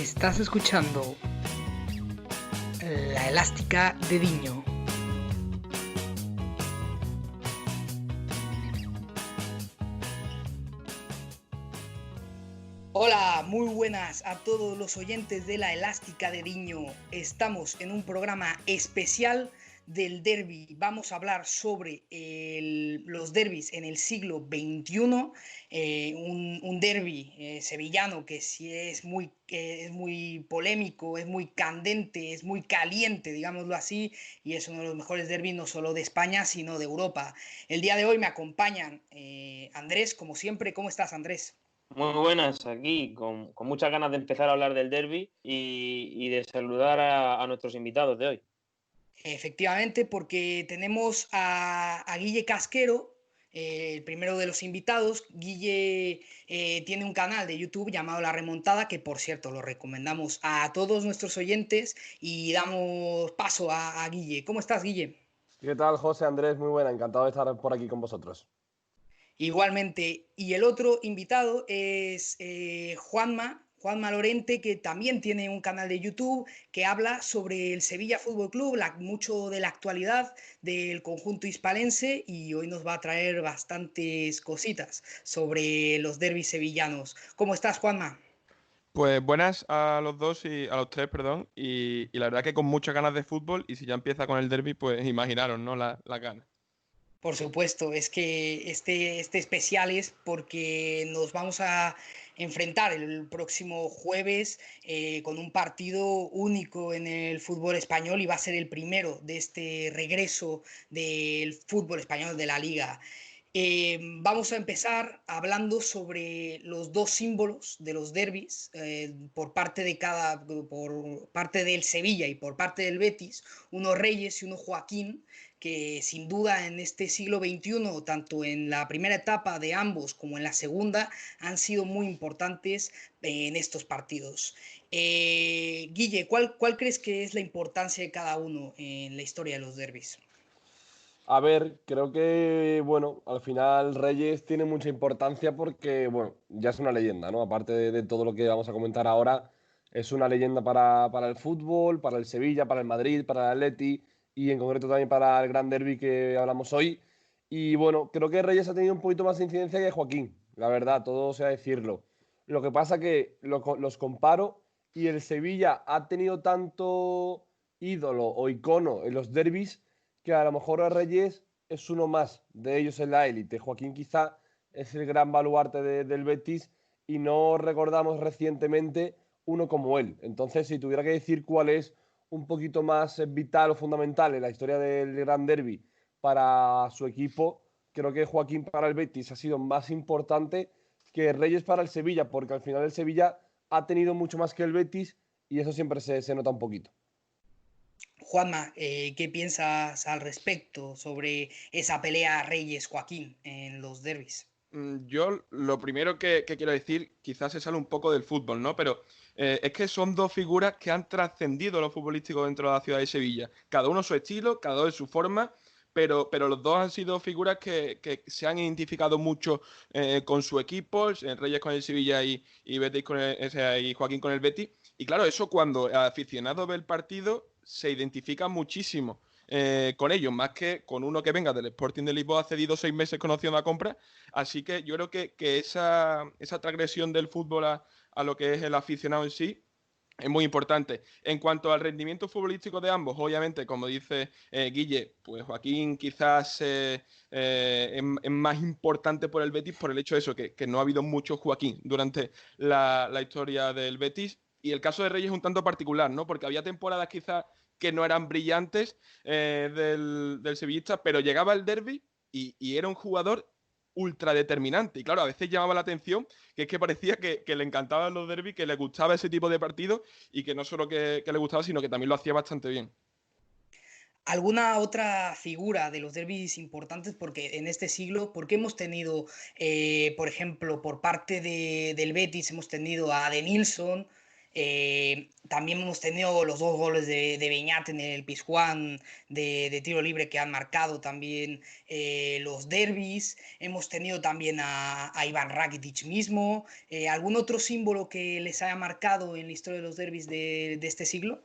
Estás escuchando La Elástica de Diño. Hola, muy buenas a todos los oyentes de La Elástica de Diño. Estamos en un programa especial del derbi. Vamos a hablar sobre los derbis en el siglo XXI, un derbi sevillano que sí es muy polémico, es muy candente, es muy caliente, digámoslo así, y es uno de los mejores derbis no solo de España, sino de Europa. El día de hoy me acompañan Andrés, como siempre. ¿Cómo estás, Andrés? Muy buenas, aquí con muchas ganas de empezar a hablar del derbi y de saludar a nuestros invitados de hoy. Efectivamente, porque tenemos a Guille Casquero, el primero de los invitados. Guille tiene un canal de YouTube llamado La Remontada, que por cierto lo recomendamos a todos nuestros oyentes, y damos paso a Guille. ¿Cómo estás, Guille? ¿Qué tal, José Andrés? Muy buena, encantado de estar por aquí con vosotros. Igualmente. Y el otro invitado es Juanma Lorente, que también tiene un canal de YouTube que habla sobre el Sevilla Fútbol Club, mucho de la actualidad del conjunto hispalense, y hoy nos va a traer bastantes cositas sobre los derbis sevillanos. ¿Cómo estás, Juanma? Pues buenas a los dos y a los tres, perdón. Y la verdad que con muchas ganas de fútbol. Y si ya empieza con el derby, pues imaginaros, ¿no? La ganas. Por supuesto, es que este especial es porque nos vamos a enfrentar el próximo jueves con un partido único en el fútbol español, y va a ser el primero de este regreso del fútbol español de la Liga. Vamos a empezar hablando sobre los dos símbolos de los derbis, por parte del Sevilla y por parte del Betis, uno Reyes y uno Joaquín, que sin duda en este siglo XXI, tanto en la primera etapa de ambos como en la segunda, han sido muy importantes en estos partidos. Guille, ¿cuál crees que es la importancia de cada uno en la historia de los derbis? A ver, creo que, bueno, al final Reyes tiene mucha importancia porque, bueno, ya es una leyenda, ¿no? Aparte de todo lo que vamos a comentar ahora, es una leyenda para el fútbol, para el Sevilla, para el Madrid, para el Atleti y en concreto también para el Gran Derby que hablamos hoy. Y bueno, creo que Reyes ha tenido un poquito más de incidencia que Joaquín, la verdad, todo sea decirlo. Lo que pasa que los comparo y el Sevilla ha tenido tanto ídolo o icono en los derbis que a lo mejor a Reyes es uno más de ellos en la élite. Joaquín quizá es el gran baluarte del Betis y no recordamos recientemente uno como él. Entonces, si tuviera que decir cuál es un poquito más vital o fundamental en la historia del Gran Derby para su equipo, creo que Joaquín para el Betis ha sido más importante que Reyes para el Sevilla, porque al final el Sevilla ha tenido mucho más que el Betis y eso siempre se nota un poquito. Juanma, ¿qué piensas al respecto sobre esa pelea Reyes-Joaquín en los derbis? Yo lo primero que quiero decir, quizás se sale un poco del fútbol, ¿no? Pero es que son dos figuras que han trascendido lo futbolístico dentro de la ciudad de Sevilla. Cada uno su estilo, cada uno en su forma, pero los dos han sido figuras que se han identificado mucho con su equipo, Reyes con el Sevilla y Betis y Joaquín con el Betis. Y claro, eso cuando el aficionado ve el partido se identifica muchísimo con ellos, más que con uno que venga del Sporting de Lisboa cedido 6 meses con opción a compra. Así que yo creo que esa transgresión del fútbol a lo que es el aficionado en sí es muy importante. En cuanto al rendimiento futbolístico de ambos, obviamente, como dice Guille, pues Joaquín quizás es más importante por el Betis por el hecho de eso, que no ha habido mucho Joaquín durante la historia del Betis. Y el caso de Reyes es un tanto particular, ¿no? Porque había temporadas quizás que no eran brillantes del sevillista, pero llegaba el derby y era un jugador ultra determinante. Y claro, a veces llamaba la atención que es que parecía que le encantaban los derbis, que le gustaba ese tipo de partidos y que no solo que le gustaba, sino que también lo hacía bastante bien. ¿Alguna otra figura de los derbis importantes? Porque en este siglo, porque hemos tenido, por ejemplo, por parte del Betis, hemos tenido a De Nilsson, También hemos tenido los 2 goles de Beñat en el Pizjuán de tiro libre que han marcado también los derbis. Hemos tenido también a Iván Rakitic mismo. ¿Algún otro símbolo que les haya marcado en la historia de los derbis de este siglo?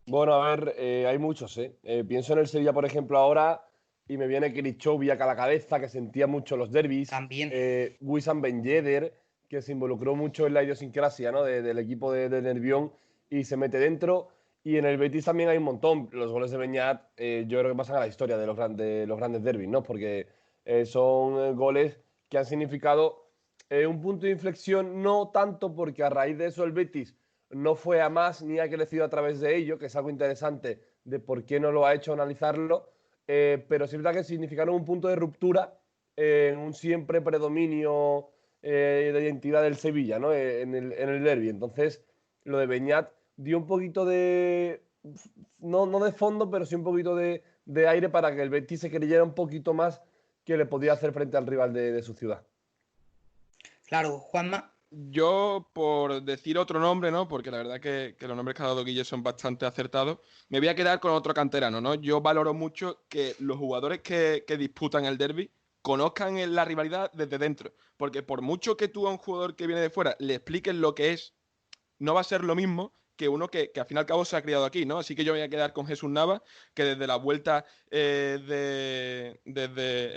Bueno, a ver, hay muchos, ¿eh? Pienso en el Sevilla, por ejemplo, ahora, y me viene Krichovia a la cabeza, que sentía mucho los derbis. También. Wissam Ben Yedder, que se involucró mucho en la idiosincrasia, ¿no? Del equipo de Nervión y se mete dentro. Y en el Betis también hay un montón. Los goles de Beñat, yo creo que pasan a la historia de los grandes derbis, ¿no? Porque son goles que han significado un punto de inflexión, no tanto porque a raíz de eso el Betis no fue a más ni ha crecido a través de ello, que es algo interesante de por qué no lo ha hecho analizarlo, pero sí es verdad que significaron un punto de ruptura en un siempre predominio de identidad del Sevilla, ¿no? En el derbi. Entonces, lo de Beñat dio un poquito de, no de fondo, pero sí un poquito de aire para que el Betis se creyera un poquito más que le podía hacer frente al rival de su ciudad. Claro, Juanma. Yo, por decir otro nombre, ¿no? Porque la verdad que los nombres que ha dado Guille son bastante acertados, me voy a quedar con otro canterano, ¿no? Yo valoro mucho que los jugadores que disputan el derbi conozcan la rivalidad desde dentro. Porque por mucho que tú a un jugador que viene de fuera le expliques lo que es, no va a ser lo mismo que uno que al fin y al cabo se ha criado aquí, ¿no? Así que yo voy a quedar con Jesús Navas, que desde la vuelta desde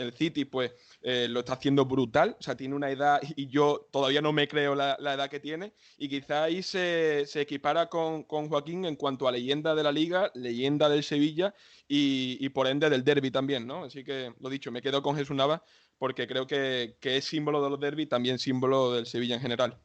el City, pues lo está haciendo brutal. O sea, tiene una edad y yo todavía no me creo la edad que tiene. Y quizá ahí se equipara con Joaquín en cuanto a leyenda de la Liga, leyenda del Sevilla y por ende del derbi también, ¿no? Así que, lo dicho, me quedo con Jesús Navas porque creo que es símbolo de los derbis, también símbolo del Sevilla en general.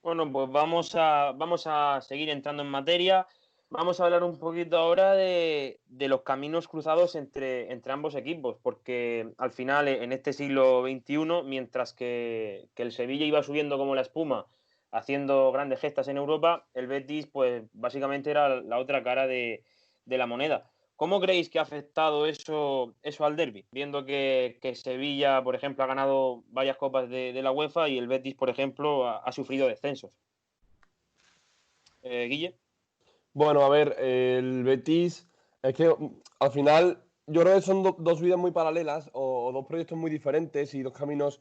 Bueno, pues vamos a seguir entrando en materia. Vamos a hablar un poquito ahora de los caminos cruzados entre ambos equipos, porque al final, en este siglo XXI, mientras que el Sevilla iba subiendo como la espuma, haciendo grandes gestas en Europa, el Betis, pues básicamente era la otra cara de la moneda. ¿Cómo creéis que ha afectado eso al derbi? Viendo que Sevilla, por ejemplo, ha ganado varias copas de la UEFA y el Betis, por ejemplo, ha sufrido descensos. Guille. Bueno, a ver, el Betis es que al final yo creo que son dos vidas muy paralelas o dos proyectos muy diferentes y dos caminos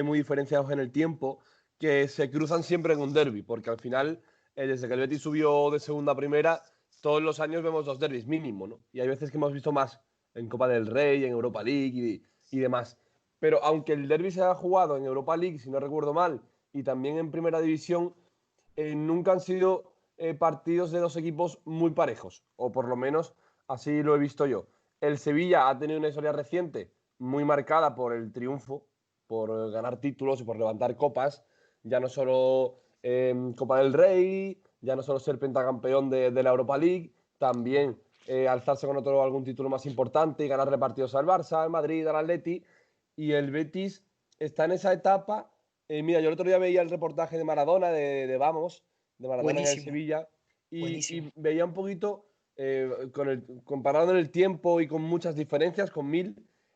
muy diferenciados en el tiempo que se cruzan siempre en un derbi, porque al final, desde que el Betis subió de segunda a primera, todos los años vemos dos derbis mínimo, ¿no? Y hay veces que hemos visto más en Copa del Rey, en Europa League y demás. Pero aunque el derbi se ha jugado en Europa League, si no recuerdo mal, y también en Primera División, nunca han sido partidos de dos equipos muy parejos, o por lo menos así lo he visto yo. El Sevilla ha tenido una historia reciente muy marcada por el triunfo, por ganar títulos y por levantar copas, ya no solo Copa del Rey, ya no solo ser pentacampeón de la Europa League, también alzarse con algún título más importante y ganarle partidos al Barça, al Madrid, al Atleti, y el Betis está en esa etapa. Mira, yo el otro día veía el reportaje de Maradona, de Vamos, de Maradona en el Buenísimo. Sevilla, Buenísimo. y veía un poquito, comparado en el tiempo y con muchas diferencias, con 1000,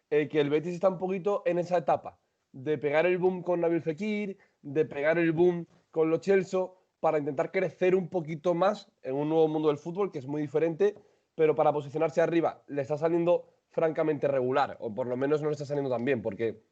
que el Betis está un poquito en esa etapa de pegar el boom con Nabil Fekir, de pegar el boom con Lo Celso, para intentar crecer un poquito más en un nuevo mundo del fútbol, que es muy diferente, pero para posicionarse arriba le está saliendo francamente regular, o por lo menos no le está saliendo tan bien, porque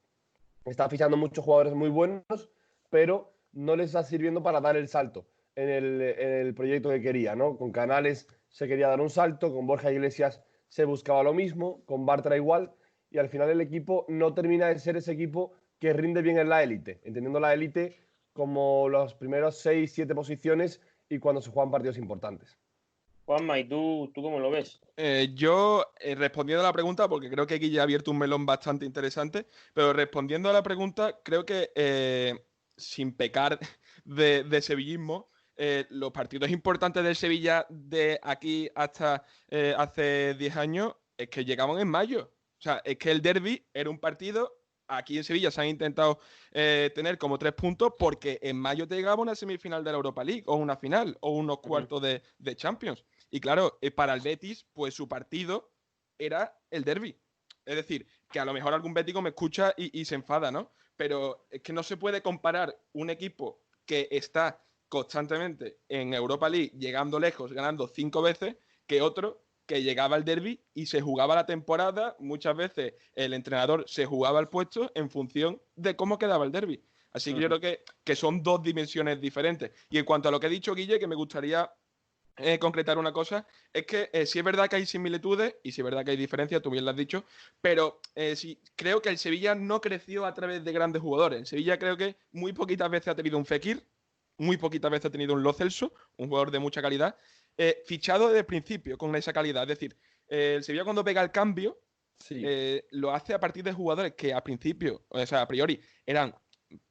está fichando muchos jugadores muy buenos, pero no les está sirviendo para dar el salto en el proyecto que quería, ¿no? Con Canales se quería dar un salto, con Borja Iglesias se buscaba lo mismo, con Bartra igual, y al final el equipo no termina de ser ese equipo que rinde bien en la élite, entendiendo la élite como los primeros 6, 7 posiciones y cuando se juegan partidos importantes. Juanma, ¿y tú cómo lo ves? Yo, respondiendo a la pregunta, porque creo que aquí ya ha abierto un melón bastante interesante, pero respondiendo a la pregunta, creo que sin pecar de sevillismo, los partidos importantes del Sevilla de aquí hasta hace 10 años es que llegaban en mayo. O sea, es que el derbi era un partido. Aquí en Sevilla se han intentado tener como 3 puntos porque en mayo te llegaba una semifinal de la Europa League o una final o unos cuartos de Champions. Y claro, para el Betis, pues su partido era el derbi. Es decir, que a lo mejor algún bético me escucha y se enfada, ¿no? Pero es que no se puede comparar un equipo que está constantemente en Europa League, llegando lejos, ganando 5 veces, que otro que llegaba al derbi y se jugaba la temporada. Muchas veces el entrenador se jugaba el puesto en función de cómo quedaba el derbi. Así que yo creo que son dos dimensiones diferentes. Y en cuanto a lo que ha dicho Guille, que me gustaría concretar una cosa, es que sí es verdad que hay similitudes y sí es verdad que hay diferencias, tú bien lo has dicho, pero sí, creo que el Sevilla no creció a través de grandes jugadores. El Sevilla creo que muy poquitas veces ha tenido un Fekir, muy poquitas veces ha tenido un Lo Celso, un jugador de mucha calidad, fichado desde el principio con esa calidad. Es decir, el Sevilla cuando pega el cambio, Sí. lo hace a partir de jugadores que a principio, o sea, a priori, eran,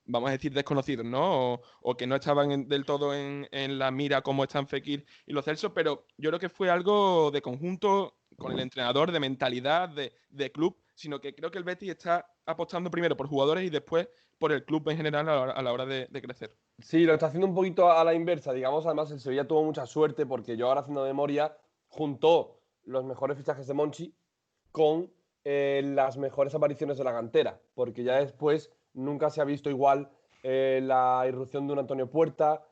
vamos a decir, desconocidos, ¿no? O que no estaban del todo en la mira como están Fekir y Lo Celso, pero yo creo que fue algo de conjunto con el entrenador, de mentalidad, de club, sino que creo que el Betis está apostando primero por jugadores y después por el club en general a la hora de crecer. Sí, lo está haciendo un poquito a la inversa, digamos. Además, el Sevilla tuvo mucha suerte porque yo ahora haciendo memoria juntó los mejores fichajes de Monchi con las mejores apariciones de la cantera, porque ya después nunca se ha visto igual la irrupción de un Antonio Puerta,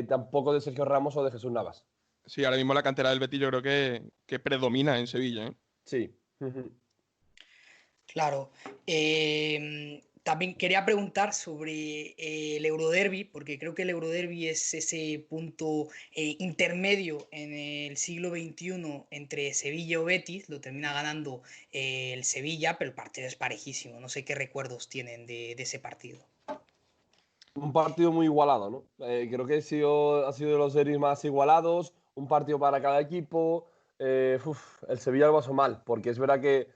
tampoco de Sergio Ramos o de Jesús Navas. Sí, ahora mismo la cantera del Betis yo creo que predomina en Sevilla, ¿eh? Sí. Claro. También quería preguntar sobre el Euroderby, porque creo que el Euroderby es ese punto intermedio en el siglo XXI entre Sevilla o Betis. Lo termina ganando el Sevilla, pero el partido es parejísimo. No sé qué recuerdos tienen de ese partido. Un partido muy igualado, ¿no? Creo que ha sido de los series más igualados, un partido para cada equipo. El Sevilla lo pasó mal, porque es verdad que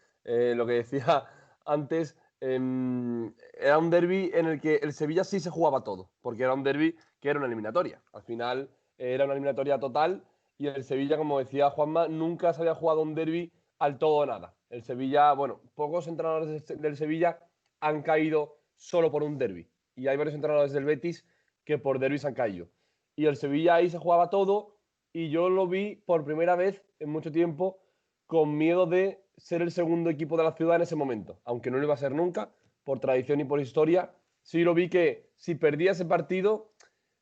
lo que decía antes, era un derbi en el que el Sevilla sí se jugaba todo, porque era un derbi que era una eliminatoria. Al final era una eliminatoria total y el Sevilla, como decía Juanma, nunca se había jugado un derbi al todo o nada. El Sevilla, bueno, pocos entrenadores del Sevilla han caído solo por un derbi y hay varios entrenadores del Betis que por derbis han caído. Y el Sevilla ahí se jugaba todo y yo lo vi por primera vez en mucho tiempo con miedo de ser el segundo equipo de la ciudad en ese momento, aunque no lo iba a ser nunca, por tradición y por historia. Sí lo vi que si perdía ese partido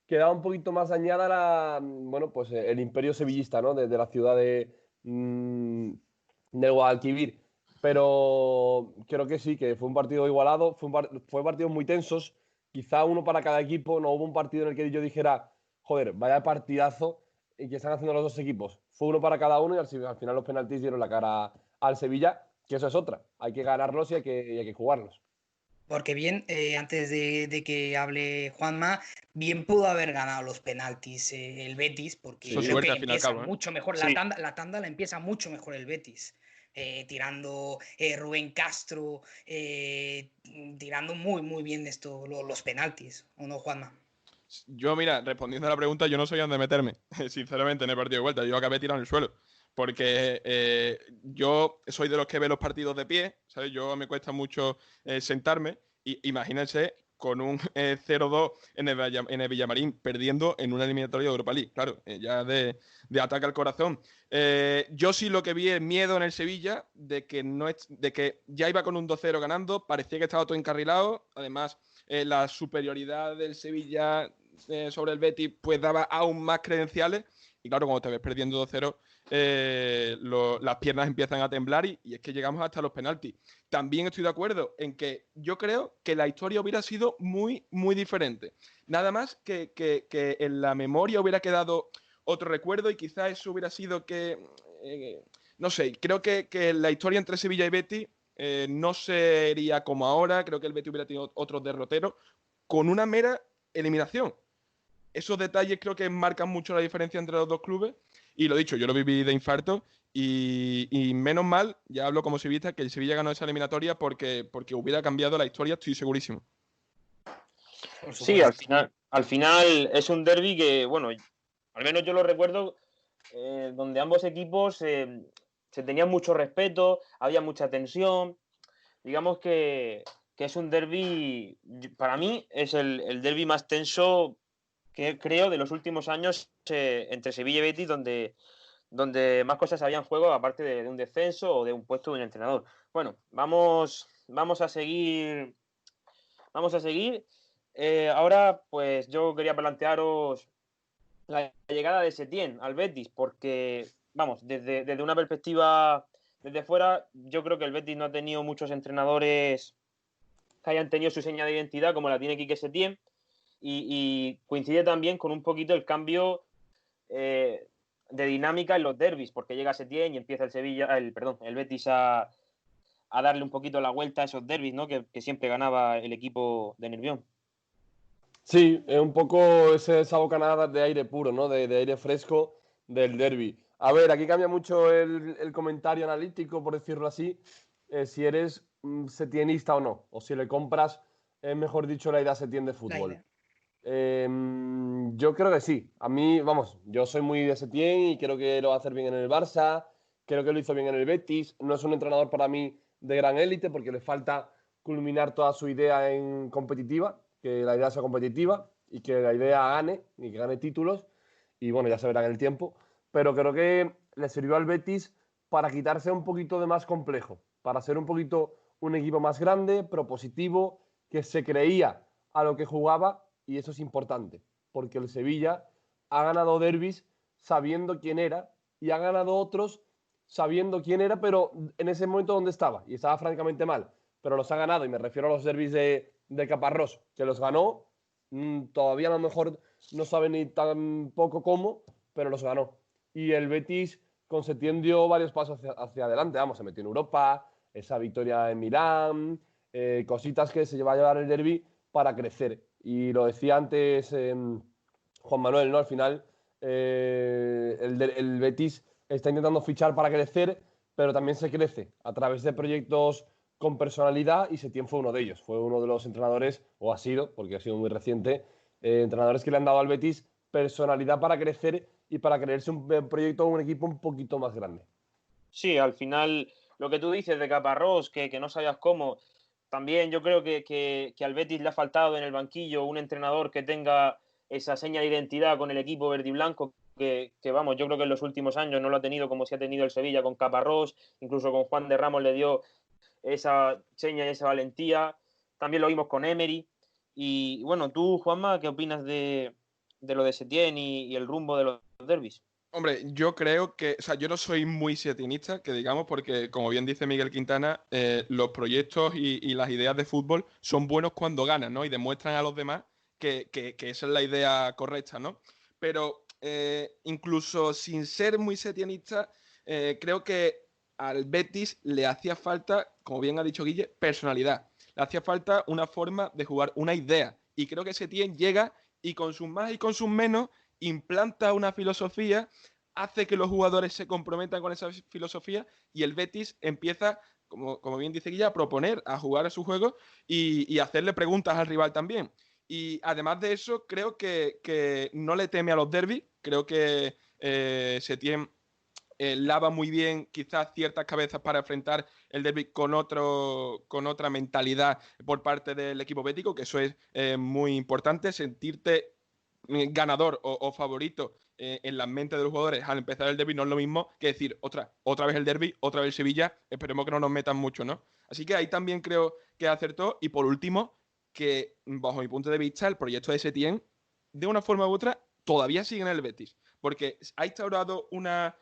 quedaba un poquito más dañada bueno, pues el imperio sevillista, ¿no? De la ciudad de Guadalquivir. Pero creo que sí, que fue un partido igualado, fue partidos muy tensos, quizá uno para cada equipo. No hubo un partido en el que yo dijera, joder, vaya partidazo y que están haciendo los dos equipos. Fue uno para cada uno y al final los penaltis dieron la cara al Sevilla, que eso es otra. Hay que ganarlos y hay que jugarlos. Porque bien, antes de que hable Juanma, bien pudo haber ganado los penaltis el Betis, porque Eso es Sí. creo suerte que al fin y al empieza cabo, ¿eh? mucho mejor. Sí. La tanda la empieza mucho mejor el Betis. Tirando Rubén Castro, tirando muy, muy bien los penaltis, ¿o no, Juanma? Yo, mira, respondiendo a la pregunta, yo no soy donde meterme, sinceramente, en el partido de vuelta. Yo acabé tirado en el suelo. Porque yo soy de los que ve los partidos de pie, ¿sabes? Yo me cuesta mucho sentarme. Y imagínense con un 0-2 en el Villamarín, perdiendo en una eliminatoria de Europa League. Claro, ya de ataque al corazón. Yo sí lo que vi es miedo en el Sevilla de que ya iba con un 2-0 ganando, parecía que estaba todo encarrilado. Además, la superioridad del Sevilla sobre el Betis pues daba aún más credenciales. Y claro, cuando te ves perdiendo 2-0, las piernas empiezan a temblar y es que llegamos hasta los penaltis. También estoy de acuerdo en que yo creo que la historia hubiera sido muy, muy diferente. Nada más que en la memoria hubiera quedado otro recuerdo y quizás eso hubiera sido no sé, creo que la historia entre Sevilla y Betis no sería como ahora. Creo que el Betis hubiera tenido otros derroteros con una mera eliminación. Esos detalles creo que marcan mucho la diferencia entre los dos clubes. Y lo dicho, yo lo viví de infarto. Y menos mal, ya hablo como sevillista, que el Sevilla ganó esa eliminatoria porque hubiera cambiado la historia, estoy segurísimo. Sí, al final es un derbi que, bueno, al menos yo lo recuerdo, donde ambos equipos se tenían mucho respeto, había mucha tensión. Digamos que es un derbi, para mí es el derbi más tenso que creo de los últimos años entre Sevilla y Betis, donde más cosas había en juego, aparte de un descenso o de un puesto de un entrenador. Bueno, vamos a seguir. Ahora, pues yo quería plantearos la llegada de Setién al Betis, porque, vamos, desde una perspectiva desde fuera, yo creo que el Betis no ha tenido muchos entrenadores que hayan tenido su seña de identidad como la tiene Quique Setién, y coincide también con un poquito el cambio de dinámica en los derbis, porque llega Setién y empieza el Betis a darle un poquito la vuelta a esos derbis, ¿no? Que siempre ganaba el equipo de Nervión. Sí, es un poco esa bocanada de aire puro, ¿no? De aire fresco del derby. A ver, aquí cambia mucho el comentario analítico, por decirlo así, si eres setienista o no, o si le compras, mejor dicho, la idea Setién de fútbol. Yo creo que sí. A mí, vamos, yo soy muy de Setién y creo que lo va a hacer bien en el Barça, creo que lo hizo bien en el Betis. No es un entrenador para mí de gran élite porque le falta culminar toda su idea en competitiva, que la idea sea competitiva y que la idea gane y que gane títulos. Y bueno, ya se verá en el tiempo. Pero creo que le sirvió al Betis para quitarse un poquito de más complejo, para ser un poquito un equipo más grande, propositivo, que se creía a lo que jugaba, y eso es importante, porque el Sevilla ha ganado derbis sabiendo quién era y ha ganado otros sabiendo quién era, pero en ese momento donde estaba, y estaba francamente mal, pero los ha ganado, y me refiero a los derbis de Caparrós, que los ganó, todavía a lo mejor no sabe ni tan poco cómo, pero los ganó. Y el Betis con Setién dio varios pasos hacia adelante, vamos, se metió en Europa, esa victoria en Milán, cositas que se va a llevar el derbi para crecer. Y lo decía antes Juan Manuel, ¿no? Al final el Betis está intentando fichar para crecer, pero también se crece a través de proyectos con personalidad, y Setién fue uno de ellos. Fue uno de los entrenadores, o ha sido, porque ha sido muy reciente, entrenadores que le han dado al Betis personalidad para crecer y para creerse un proyecto o un equipo un poquito más grande. Sí, al final lo que tú dices de Caparrós, que no sabías cómo, también yo creo que al Betis le ha faltado en el banquillo un entrenador que tenga esa seña de identidad con el equipo verde y blanco, que vamos, yo creo que en los últimos años no lo ha tenido como si ha tenido el Sevilla con Caparrós, incluso con Juan de Ramos le dio esa seña y esa valentía. También lo vimos con Emery. Y bueno, tú, Juanma, ¿qué opinas de lo de Setién y el rumbo de los derbis? Hombre, yo creo que, o sea, yo no soy muy setienista, que digamos, porque como bien dice Miguel Quintana, los proyectos y las ideas de fútbol son buenos cuando ganan, ¿no? Y demuestran a los demás que esa es la idea correcta, ¿no? Pero incluso sin ser muy setienista, creo que al Betis le hacía falta, como bien ha dicho Guille, personalidad. Le hacía falta una forma de jugar, una idea. Y creo que Setién llega y con sus más y con sus menos implanta una filosofía, hace que los jugadores se comprometan con esa filosofía y el Betis empieza, como bien dice Guilla, a proponer, a jugar a su juego y hacerle preguntas al rival también. Y además de eso, creo que no le teme a los derbis, creo que Setién lava muy bien quizás ciertas cabezas para enfrentar el derbi con otra mentalidad por parte del equipo bético, que eso es muy importante, sentirte ganador o favorito en las mentes de los jugadores al empezar el derbi no es lo mismo que decir otra vez el derbi, otra vez el Sevilla, esperemos que no nos metan mucho, ¿no? Así que ahí también creo que acertó. Y por último, que bajo mi punto de vista el proyecto de Setién de una forma u otra todavía sigue en el Betis, porque ha instaurado una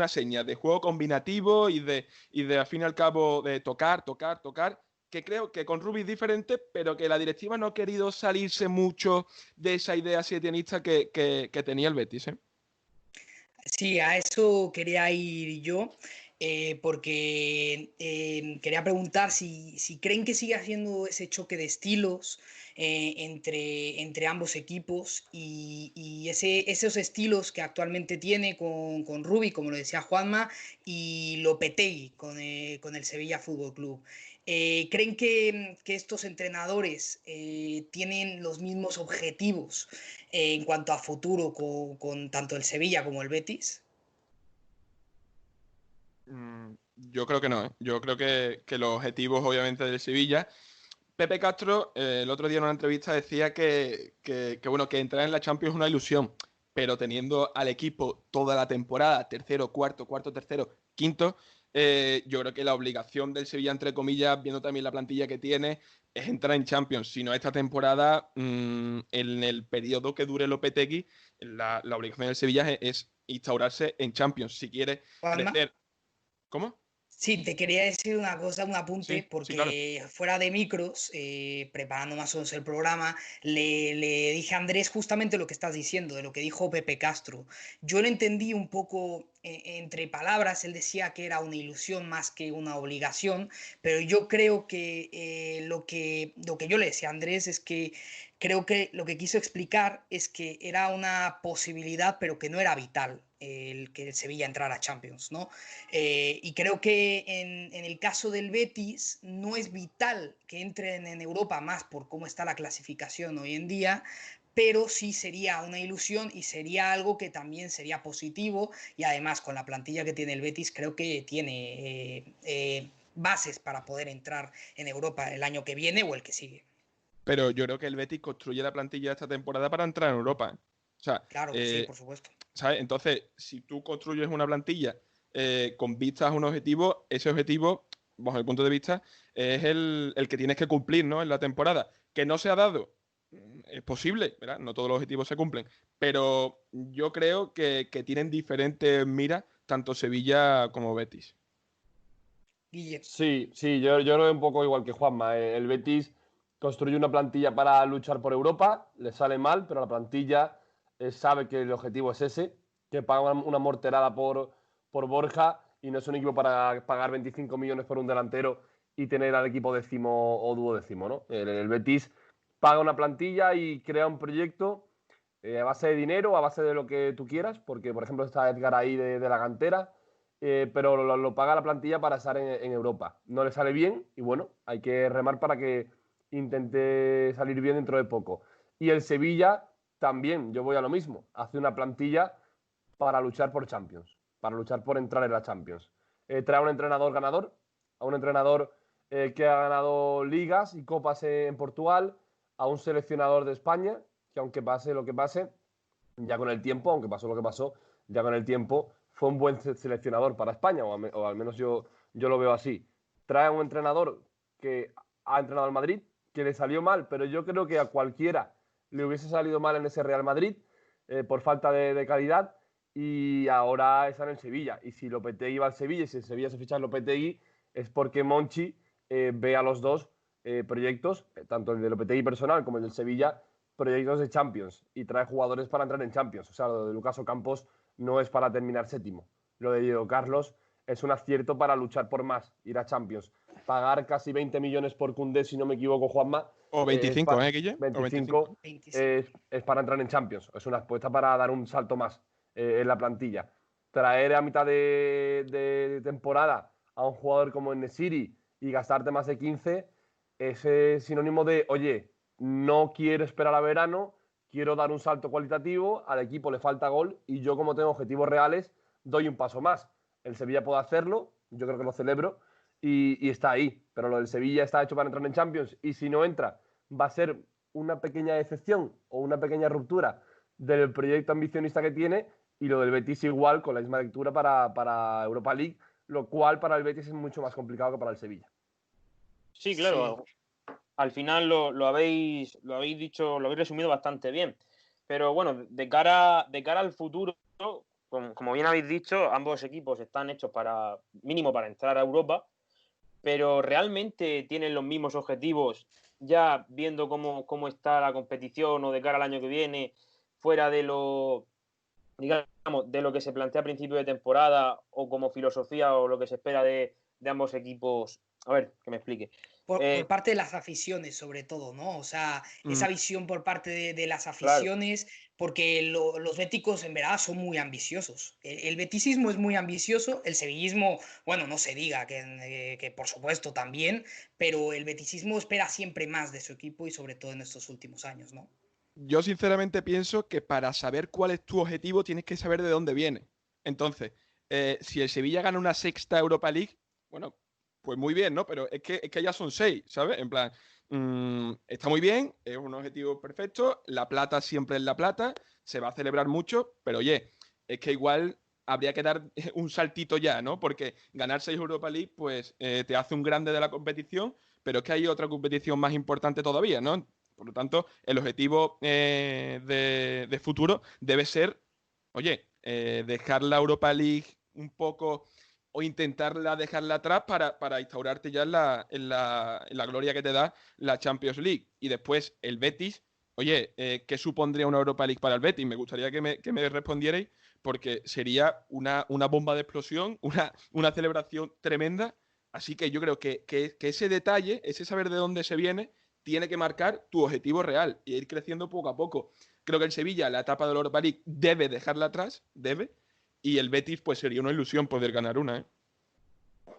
seña de juego combinativo y de al fin y al cabo de tocar, que creo que con Rubi es diferente, pero que la directiva no ha querido salirse mucho de esa idea setienista que tenía el Betis, ¿eh? Sí, a eso quería ir yo, porque quería preguntar si creen que sigue haciendo ese choque de estilos entre ambos equipos y esos estilos que actualmente tiene con Rubi, como lo decía Juanma, y Lopetegui con el Sevilla Fútbol Club. ¿Creen que estos entrenadores tienen los mismos objetivos en cuanto a futuro con tanto el Sevilla como el Betis? Yo creo que no, ¿eh? Yo creo que los objetivos, obviamente, del Sevilla. Pepe Castro, el otro día en una entrevista decía bueno, que entrar en la Champions es una ilusión, pero teniendo al equipo toda la temporada, tercero, cuarto, tercero, quinto, yo creo que la obligación del Sevilla, entre comillas, viendo también la plantilla que tiene, es entrar en Champions. Si no esta temporada, en el periodo que dure Lopetegui, la obligación del Sevilla es instaurarse en Champions. Si quiere Juanma, crecer. ¿Cómo? sí, te quería decir una cosa, un apunte, Sí, claro. porque fuera de micros, preparando más o menos el programa, le dije a Andrés justamente lo que estás diciendo, de lo que dijo Pepe Castro. Yo lo entendí un poco entre palabras, él decía que era una ilusión más que una obligación, pero yo creo que, lo que yo le decía a Andrés es que creo que lo que quiso explicar es que era una posibilidad, pero que no era vital el que el Sevilla entrara a Champions, ¿no? Y creo que en el caso del Betis no es vital que entren en Europa más por cómo está la clasificación hoy en día, pero sí sería una ilusión y sería algo que también sería positivo y además con la plantilla que tiene el Betis creo que tiene bases para poder entrar en Europa el año que viene o el que sigue. Pero yo creo que el Betis construye la plantilla esta temporada para entrar en Europa. O sea, Claro que sí, por supuesto. ¿sabes? Entonces, si tú construyes una plantilla con vistas a un objetivo, ese objetivo, bajo mi punto de vista, es el que tienes que cumplir, ¿no? En la temporada. Que no se ha dado, es posible, ¿verdad? No todos los objetivos se cumplen. Pero yo creo que tienen diferentes miras, tanto Sevilla como Betis. Guille. Sí, yo lo veo un poco igual que Juanma. El Betis construye una plantilla para luchar por Europa, le sale mal, pero la plantilla sabe que el objetivo es ese, que paga una morterada por Borja y no es un equipo para pagar 25 millones por un delantero y tener al equipo décimo o duodécimo, ¿no? El Betis paga una plantilla y crea un proyecto a base de dinero, a base de lo que tú quieras, porque por ejemplo está Edgar ahí de la cantera, pero lo paga la plantilla para estar en Europa. No le sale bien y bueno, hay que remar para que intente salir bien dentro de poco. Y el Sevilla también, yo voy a lo mismo, hace una plantilla para luchar por Champions, para luchar por entrar en la Champions. Trae a un entrenador ganador, a un entrenador que ha ganado ligas y copas en Portugal, a un seleccionador de España, que aunque pase lo que pase, ya con el tiempo, aunque pasó lo que pasó, ya con el tiempo fue un buen seleccionador para España, o al menos yo lo veo así. Trae a un entrenador que ha entrenado al Madrid, que le salió mal, pero yo creo que a cualquiera le hubiese salido mal en ese Real Madrid por falta de calidad y ahora está en el Sevilla. Y si Lopetegui va al Sevilla y si el Sevilla se ficha a Lopetegui es porque Monchi ve a los dos proyectos, tanto el de Lopetegui personal como el del Sevilla, proyectos de Champions y trae jugadores para entrar en Champions. O sea, lo de Lucas Ocampos no es para terminar séptimo. Lo de Diego Carlos es un acierto para luchar por más, ir a Champions. Pagar casi 20 millones por Koundé, si no me equivoco, Juanma. O 25, Guille? 25, 25. es para entrar en Champions. Es una apuesta para dar un salto más en la plantilla. Traer a mitad de temporada a un jugador como Nesiri y gastarte más de 15 es sinónimo de, oye, no quiero esperar a verano, quiero dar un salto cualitativo, al equipo le falta gol y yo como tengo objetivos reales doy un paso más. El Sevilla puede hacerlo, yo creo que lo celebro y está ahí, pero lo del Sevilla está hecho para entrar en Champions y si no entra va a ser una pequeña decepción o una pequeña ruptura del proyecto ambicionista que tiene y lo del Betis igual con la misma lectura para Europa League, lo cual para el Betis es mucho más complicado que para el Sevilla. Sí, claro. Sí. Al final lo habéis dicho, lo habéis resumido bastante bien. Pero bueno, de cara al futuro, como bien habéis dicho, ambos equipos están hechos para mínimo para entrar a Europa, pero realmente tienen los mismos objetivos, ya viendo cómo está la competición o de cara al año que viene, fuera de lo, digamos, de lo que se plantea a principio de temporada o como filosofía o lo que se espera de ambos equipos. A ver, que me explique. Por parte de las aficiones, sobre todo, ¿no? O sea, esa visión por parte de las aficiones, claro. Porque los béticos en verdad son muy ambiciosos. El beticismo es muy ambicioso, el sevillismo, bueno, no se diga, que por supuesto también, pero el beticismo espera siempre más de su equipo y sobre todo en estos últimos años, ¿no? Yo sinceramente pienso que para saber cuál es tu objetivo tienes que saber de dónde viene. Entonces, si el Sevilla gana una sexta Europa League, bueno, pues muy bien, ¿no? Pero es que ya son 6, ¿sabes? En plan, está muy bien, es un objetivo perfecto, la plata siempre es la plata, se va a celebrar mucho, pero oye, es que igual habría que dar un saltito ya, ¿no? Porque ganar 6 Europa League, pues te hace un grande de la competición, pero es que hay otra competición más importante todavía, ¿no? Por lo tanto, el objetivo de futuro debe ser, oye, dejar la Europa League un poco o intentarla dejarla atrás para instaurarte ya en la gloria que te da la Champions League. Y después el Betis, oye, ¿qué supondría una Europa League para el Betis? Me gustaría que me respondierais porque sería una bomba de explosión, una celebración tremenda. Así que yo creo que ese detalle, ese saber de dónde se viene, tiene que marcar tu objetivo real y ir creciendo poco a poco. Creo que el Sevilla, la etapa de la Europa League, debe dejarla atrás, debe, y el Betis, pues sería una ilusión poder ganar una, ¿eh?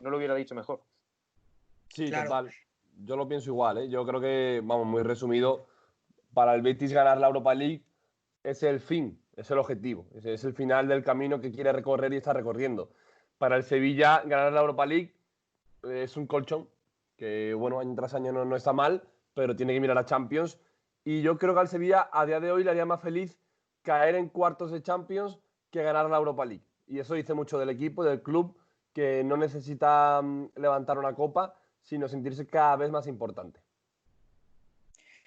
No lo hubiera dicho mejor. Sí, Claro. total. Yo lo pienso igual, ¿eh? Yo creo que, vamos, muy resumido, para el Betis ganar la Europa League es el fin, es el objetivo, es el final del camino que quiere recorrer y está recorriendo. Para el Sevilla ganar la Europa League es un colchón que, bueno, año tras año no está mal, pero tiene que mirar a Champions. Y yo creo que al Sevilla a día de hoy le haría más feliz caer en cuartos de Champions que ganar la Europa League. Y eso dice mucho del equipo, del club, que no necesita levantar una copa, sino sentirse cada vez más importante.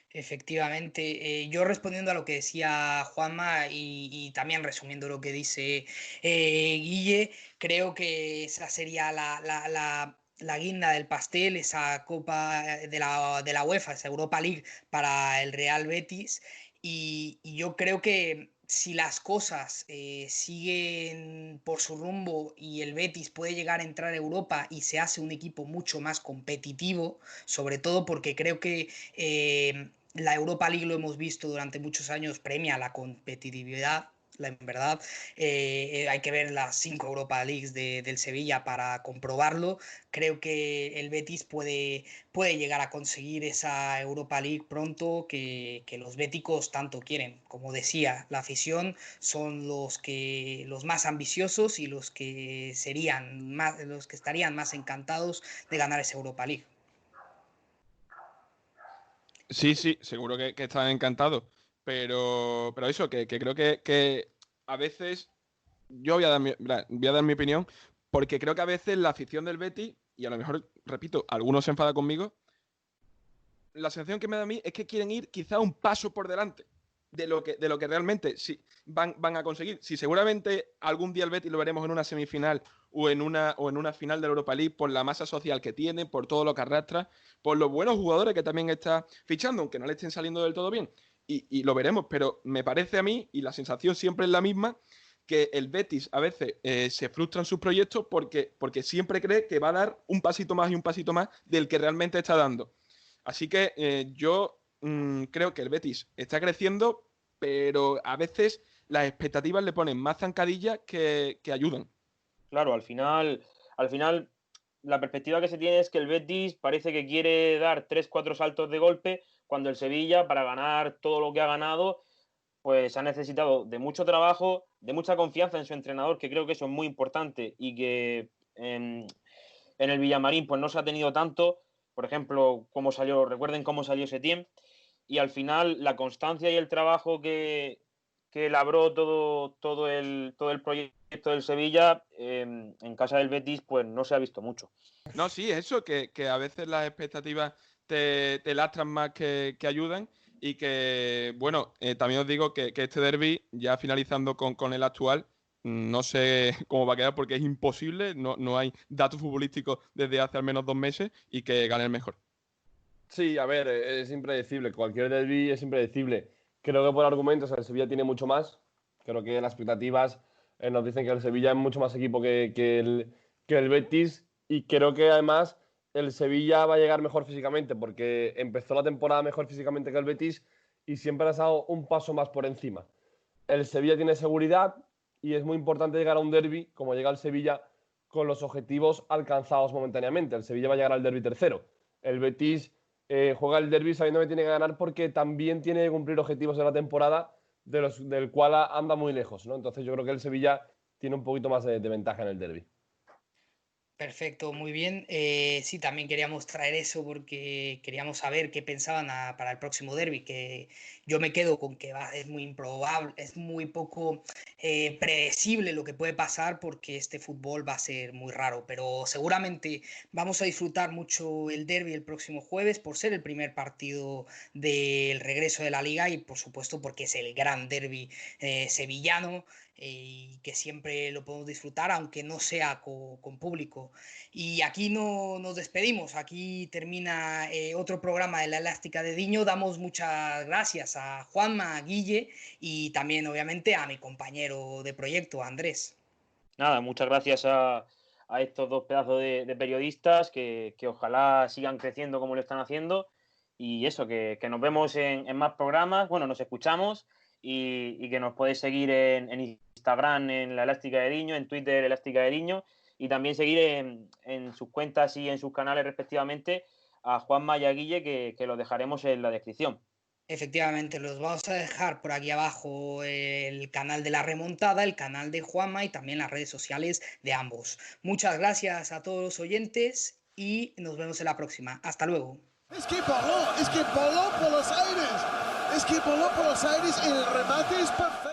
Efectivamente, yo respondiendo a lo que decía Juanma y también resumiendo lo que dice Guille, creo que esa sería la guinda del pastel, esa copa de la UEFA, esa Europa League para el Real Betis. Y yo creo que si las cosas siguen por su rumbo y el Betis puede llegar a entrar a Europa y se hace un equipo mucho más competitivo, sobre todo porque creo que la Europa League, lo hemos visto durante muchos años, premia la competitividad. En verdad, hay que ver las 5 Europa Leagues del Sevilla para comprobarlo. Creo que el Betis puede llegar a conseguir esa Europa League pronto que los béticos tanto quieren. Como decía, la afición son los más ambiciosos y los que estarían más encantados de ganar esa Europa League. Sí, sí, seguro que están encantados. Pero eso, que creo que a veces yo voy a dar mi opinión, porque creo que a veces la afición del Betis, y a lo mejor, repito, algunos se enfada conmigo, la sensación que me da a mí es que quieren ir quizá un paso por delante de lo que realmente sí, van a conseguir. Si seguramente algún día el Betis lo veremos en una semifinal o en una final de la Europa League por la masa social que tiene, por todo lo que arrastra, por los buenos jugadores que también está fichando, aunque no le estén saliendo del todo bien. Y lo veremos, pero me parece a mí, y la sensación siempre es la misma, que el Betis a veces se frustra en sus proyectos porque siempre cree que va a dar un pasito más y un pasito más del que realmente está dando. Así que yo creo que el Betis está creciendo, pero a veces las expectativas le ponen más zancadillas que ayudan. Claro, al final, la perspectiva que se tiene es que el Betis parece que quiere dar 3 4 saltos de golpe, cuando el Sevilla, para ganar todo lo que ha ganado, pues ha necesitado de mucho trabajo, de mucha confianza en su entrenador, que creo que eso es muy importante y que en el Villamarín pues no se ha tenido tanto. Por ejemplo, recuerden cómo salió Setién, y al final la constancia y el trabajo que labró todo el proyecto del Sevilla en casa del Betis, pues no se ha visto mucho. No, sí, eso, que a veces las expectativas te lastran más que ayudan. Y que, bueno, también os digo que este derbi, ya finalizando con el actual, no sé cómo va a quedar porque es imposible, no hay datos futbolísticos desde hace al menos 2 meses, y que gane el mejor. Sí, a ver, es impredecible. Cualquier derbi es impredecible. Creo que por argumentos el Sevilla tiene mucho más. Creo que las expectativas nos dicen que el Sevilla es mucho más equipo que el Betis. Y creo que además el Sevilla va a llegar mejor físicamente porque empezó la temporada mejor físicamente que el Betis y siempre ha estado un paso más por encima. El Sevilla tiene seguridad y es muy importante llegar a un derbi, como llega el Sevilla, con los objetivos alcanzados momentáneamente. El Sevilla va a llegar al derbi tercero. El Betis juega el derbi sabiendo que tiene que ganar porque también tiene que cumplir objetivos de la temporada del cual anda muy lejos, ¿no? Entonces yo creo que el Sevilla tiene un poquito más de ventaja en el derbi. Perfecto, muy bien. Sí, también queríamos traer eso porque queríamos saber qué pensaban para el próximo derby, que yo me quedo con que es muy improbable, es muy poco predecible lo que puede pasar porque este fútbol va a ser muy raro, pero seguramente vamos a disfrutar mucho el derby el próximo jueves por ser el primer partido del regreso de la liga y por supuesto porque es el gran derby sevillano y que siempre lo podemos disfrutar, aunque no sea con público. Y aquí no nos despedimos, aquí termina otro programa de La Elástica de Diño. Damos muchas gracias a Juanma, a Guille y también obviamente a mi compañero de proyecto, Andrés. Nada, muchas gracias a estos dos pedazos de periodistas que ojalá sigan creciendo como lo están haciendo. Y eso, que nos vemos en más programas, bueno, nos escuchamos y que nos podéis seguir en Instagram, en La Elástica de Diño, en Twitter, Elástica de Diño, y también seguir en sus cuentas y en sus canales respectivamente a Juanma y a Guille, que los dejaremos en la descripción. Efectivamente, los vamos a dejar por aquí abajo el canal de La Remontada, el canal de Juanma y también las redes sociales de ambos. Muchas gracias a todos los oyentes y nos vemos en la próxima. Hasta luego. Es que voló por los aires y el remate es perfecto.